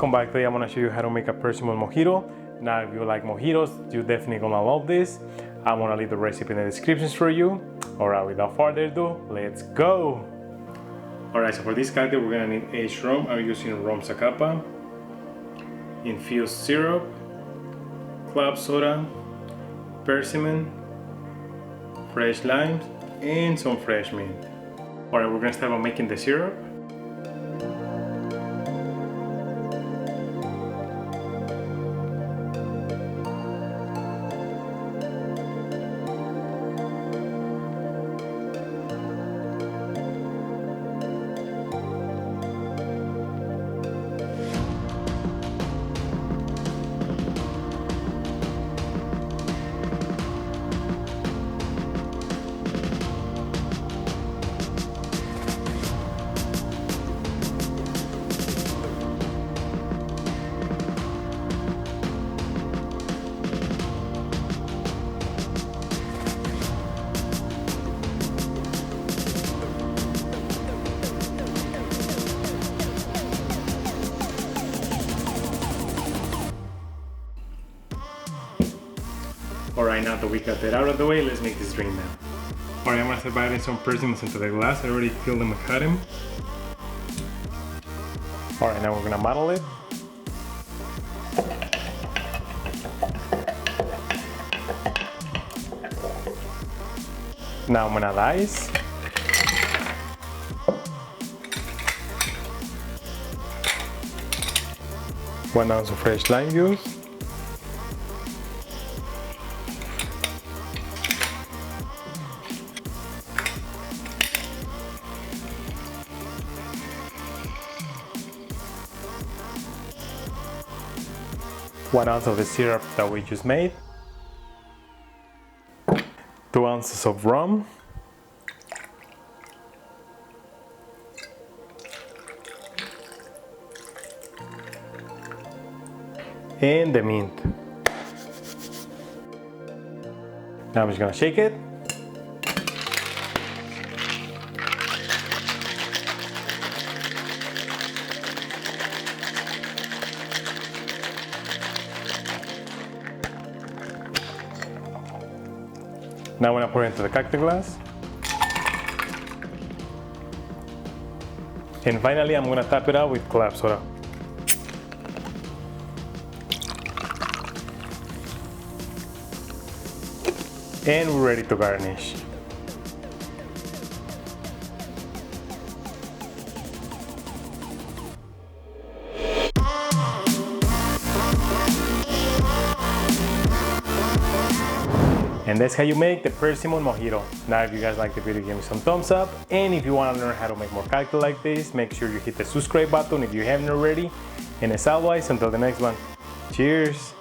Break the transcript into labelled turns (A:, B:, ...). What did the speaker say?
A: Welcome back. Today I'm gonna show you how to make a Persimmon Mojito. Now if you like mojitos, you're definitely gonna love this. I'm gonna leave the recipe in the descriptions for you. Alright, without further ado, let's go! Alright, so for this cocktail we're gonna need a Shroom. I'm using rum zacapa, infused syrup, club soda, persimmon, fresh limes, and some fresh mint. Alright, we're gonna start by making the syrup. Alright, now that we got that out of the way, let's make this drink now. Alright, I'm gonna start by adding some persimmons into the glass. I already filled them and cut them. Alright, now we're gonna muddle it. Now I'm gonna add ice. One ounce of fresh lime juice. One ounce of the syrup that we just made. 2 ounces of rum. And the mint. Now I'm just gonna shake it. Now I'm gonna pour it into the cocktail glass. And finally, I'm gonna top it out with club soda. And we're ready to garnish. And that's how you make the Persimmon Mojito. Now if you guys like the video, give me some thumbs up. And if you want to learn how to make more cocktails like this, make sure you hit the subscribe button if you haven't already. And as always, until the next one, cheers!